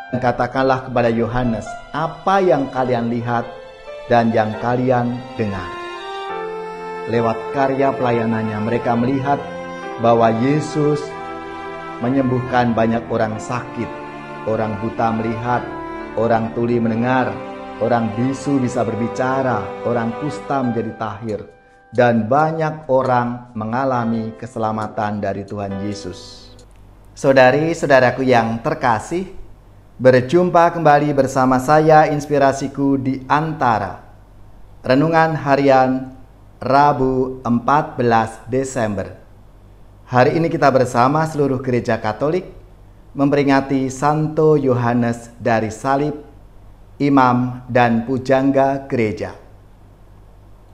Katakanlah kepada Yohanes apa yang kalian lihat dan yang kalian dengar. Lewat karya pelayanannya mereka melihat bahwa Yesus menyembuhkan banyak orang sakit, orang buta melihat, orang tuli mendengar, orang bisu bisa berbicara, orang kusta menjadi tahir, dan banyak orang mengalami keselamatan dari Tuhan Yesus. Saudari-saudaraku yang terkasih, berjumpa kembali bersama saya Inspirasiku di Antara. Renungan harian Rabu 14 Desember. Hari ini kita bersama seluruh gereja Katolik memperingati Santo Yohanes dari Salib, imam dan pujangga gereja.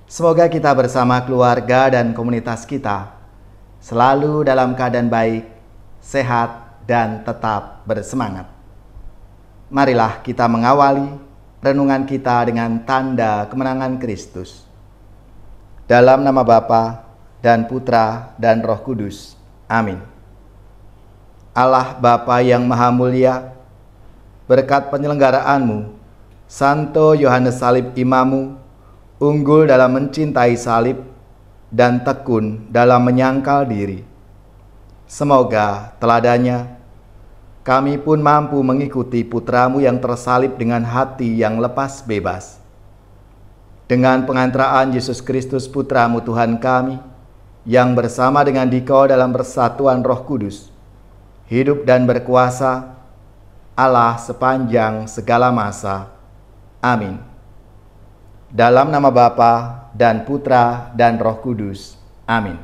Semoga kita bersama keluarga dan komunitas kita selalu dalam keadaan baik, sehat, dan tetap bersemangat. Marilah kita mengawali renungan kita dengan tanda kemenangan Kristus. Dalam nama Bapa dan Putra dan Roh Kudus. Amin. Allah Bapa yang Maha Mulia, berkat penyelenggaraanmu, Santo Yohanes Salib imamu unggul dalam mencintai salib dan tekun dalam menyangkal diri. Semoga teladannya kami pun mampu mengikuti putramu yang tersalib dengan hati yang lepas bebas. Dengan pengantaraan Yesus Kristus putramu Tuhan kami, yang bersama dengan Dikau dalam persatuan Roh Kudus, hidup dan berkuasa Allah sepanjang segala masa. Amin. Dalam nama Bapa dan Putra dan Roh Kudus. Amin.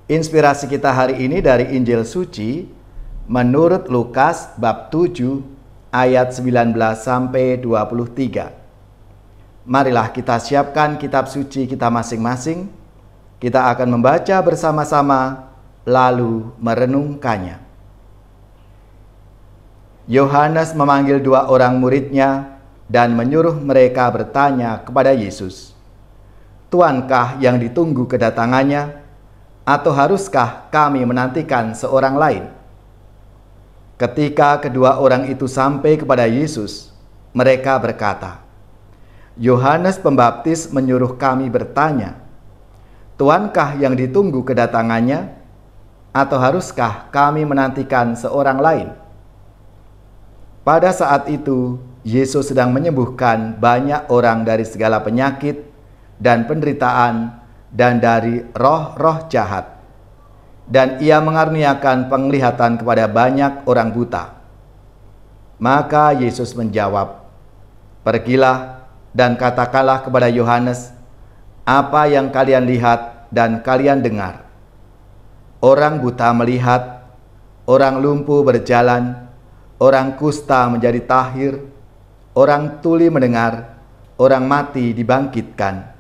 Inspirasi kita hari ini dari Injil Suci menurut Lukas bab 7 ayat 19 sampai 23. Marilah kita siapkan kitab suci kita masing-masing. Kita akan membaca bersama-sama lalu merenungkannya. Yohanes memanggil 2 orang muridnya dan menyuruh mereka bertanya kepada Yesus, "Tuankah yang ditunggu kedatangannya? Atau haruskah kami menantikan seorang lain?" Ketika kedua orang itu sampai kepada Yesus, mereka berkata, "Yohanes Pembaptis menyuruh kami bertanya, Tuankah yang ditunggu kedatangannya? Atau haruskah kami menantikan seorang lain?" Pada saat itu, Yesus sedang menyembuhkan banyak orang dari segala penyakit dan penderitaan dan dari roh-roh jahat. Dan ia mengaruniakan penglihatan kepada banyak orang buta. Maka Yesus menjawab, "Pergilah dan katakanlah kepada Yohanes apa yang kalian lihat dan kalian dengar. Orang buta melihat, orang lumpuh berjalan, orang kusta menjadi tahir, orang tuli mendengar, orang mati dibangkitkan,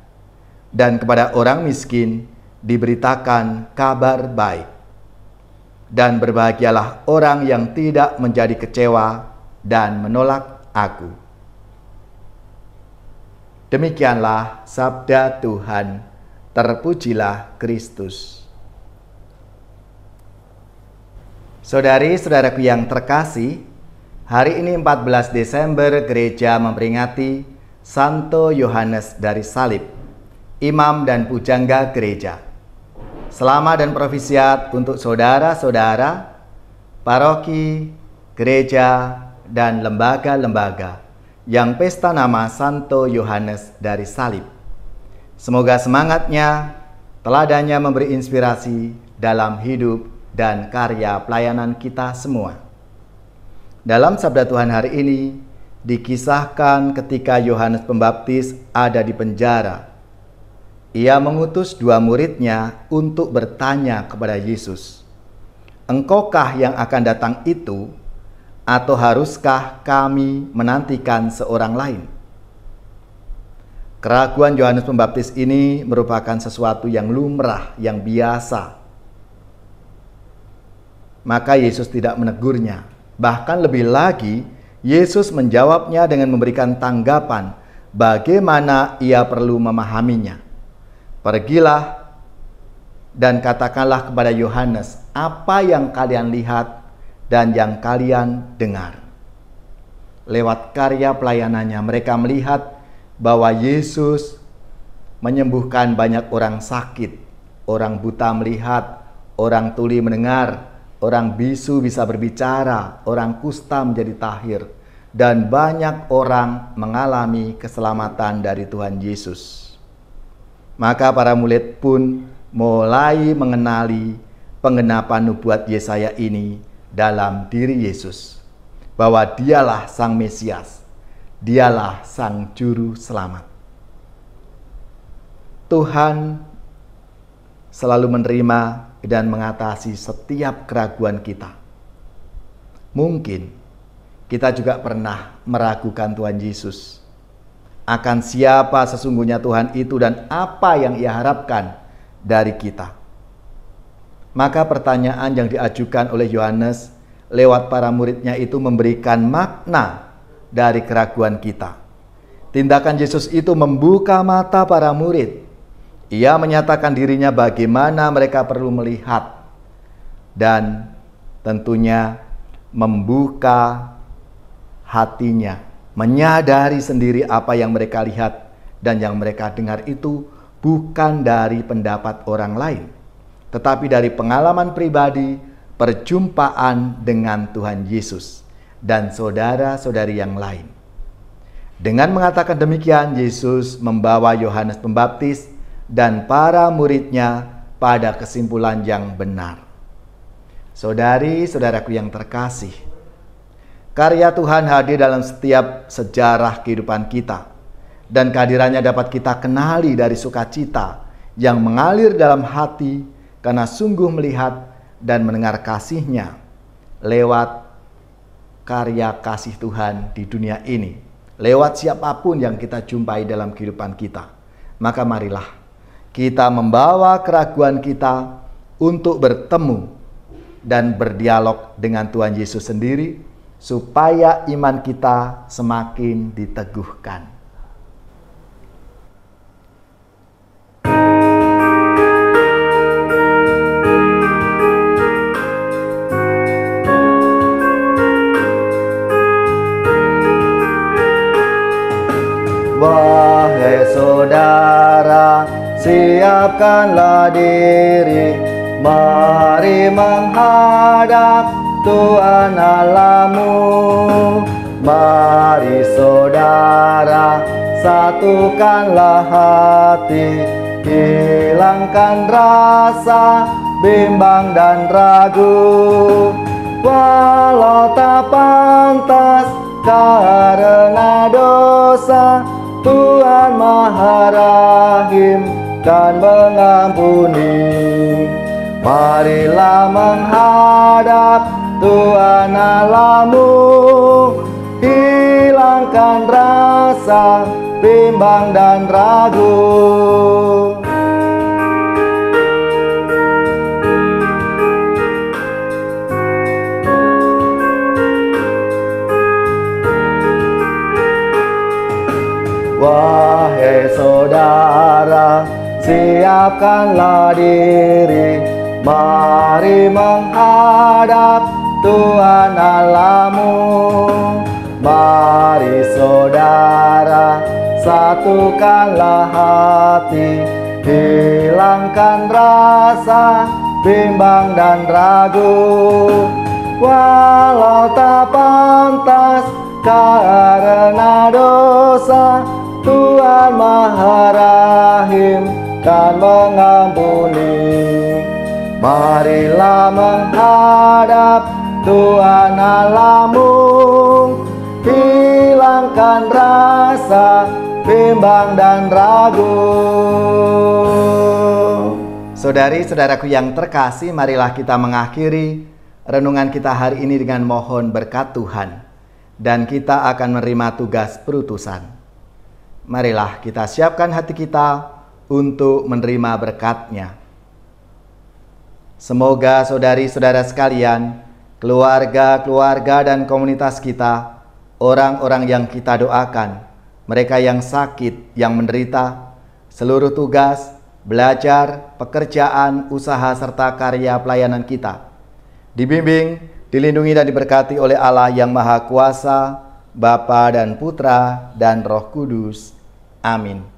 dan kepada orang miskin diberitakan kabar baik. Dan berbahagialah orang yang tidak menjadi kecewa dan menolak Aku." Demikianlah sabda Tuhan. Terpujilah Kristus. Saudari-saudaraku yang terkasih, hari ini 14 Desember gereja memperingati Santo Yohanes dari Salib, imam dan pujangga gereja. Selamat dan profisiat untuk saudara-saudara, paroki, gereja, dan lembaga-lembaga yang pesta nama Santo Yohanes dari Salib. Semoga semangatnya, teladannya memberi inspirasi dalam hidup dan karya pelayanan kita semua. Dalam sabda Tuhan hari ini, dikisahkan ketika Yohanes Pembaptis ada di penjara. Ia mengutus 2 muridnya untuk bertanya kepada Yesus, "Engkaukah yang akan datang itu, atau haruskah kami menantikan seorang lain?" Keraguan Yohanes Pembaptis ini merupakan sesuatu yang lumrah, yang biasa. Maka Yesus tidak menegurnya. Bahkan lebih lagi, Yesus menjawabnya dengan memberikan tanggapan bagaimana ia perlu memahaminya. "Pergilah dan katakanlah kepada Yohanes apa yang kalian lihat dan yang kalian dengar." Lewat karya pelayanannya mereka melihat bahwa Yesus menyembuhkan banyak orang sakit, orang buta melihat, orang tuli mendengar, orang bisu bisa berbicara, orang kusta menjadi tahir, dan banyak orang mengalami keselamatan dari Tuhan Yesus. Maka para murid pun mulai mengenali penggenapan nubuat Yesaya ini dalam diri Yesus, bahwa dialah Sang Mesias, dialah Sang Juru Selamat. Tuhan selalu menerima dan mengatasi setiap keraguan kita. Mungkin kita juga pernah meragukan Tuhan Yesus akan siapa sesungguhnya Tuhan itu dan apa yang Ia harapkan dari kita. Maka pertanyaan yang diajukan oleh Yohanes lewat para muridnya itu memberikan makna dari keraguan kita. Tindakan Yesus itu membuka mata para murid. Ia menyatakan dirinya bagaimana mereka perlu melihat dan tentunya membuka hatinya, menyadari sendiri apa yang mereka lihat dan yang mereka dengar itu bukan dari pendapat orang lain, tetapi dari pengalaman pribadi, perjumpaan dengan Tuhan Yesus dan saudara-saudari yang lain. Dengan mengatakan demikian, Yesus membawa Yohanes Pembaptis dan para muridnya pada kesimpulan yang benar. Saudari-saudaraku yang terkasih, karya Tuhan hadir dalam setiap sejarah kehidupan kita, dan kehadirannya dapat kita kenali dari sukacita yang mengalir dalam hati karena sungguh melihat dan mendengar kasih-Nya lewat karya kasih Tuhan di dunia ini, lewat siapapun yang kita jumpai dalam kehidupan kita. Maka marilah kita membawa keraguan kita untuk bertemu dan berdialog dengan Tuhan Yesus sendiri, supaya iman kita semakin diteguhkan. Wahai saudara, siapkanlah diri, mari menghadap Tuhan Allahmu. Mari saudara, satukanlah hati, hilangkan rasa bimbang dan ragu. Walau tak pantas karena dosa, Tuhan Maha Rahim dan mengampuni. Marilah menghadap Tuhan Allahmu, hilangkan rasa bimbang dan ragu. Wahai saudara, siapkanlah diri, mari menghadap Tuhan Allahmu. Mari saudara, satukanlah hati, hilangkan rasa bimbang dan ragu. Walau tak pantas karena dosa, Tuhan Maha Rahim dan mengampuni. Marilah menghadap Tuhan Allahmu, hilangkan rasa bimbang dan ragu. Saudari-saudaraku yang terkasih, marilah kita mengakhiri renungan kita hari ini dengan mohon berkat Tuhan, dan kita akan menerima tugas perutusan. Marilah kita siapkan hati kita untuk menerima berkat-Nya. Semoga saudari-saudara sekalian, keluarga-keluarga dan komunitas kita, orang-orang yang kita doakan, mereka yang sakit, yang menderita, seluruh tugas, belajar, pekerjaan, usaha, serta karya pelayanan kita, dibimbing, dilindungi dan diberkati oleh Allah yang Maha Kuasa, Bapa dan Putra dan Roh Kudus. Amin.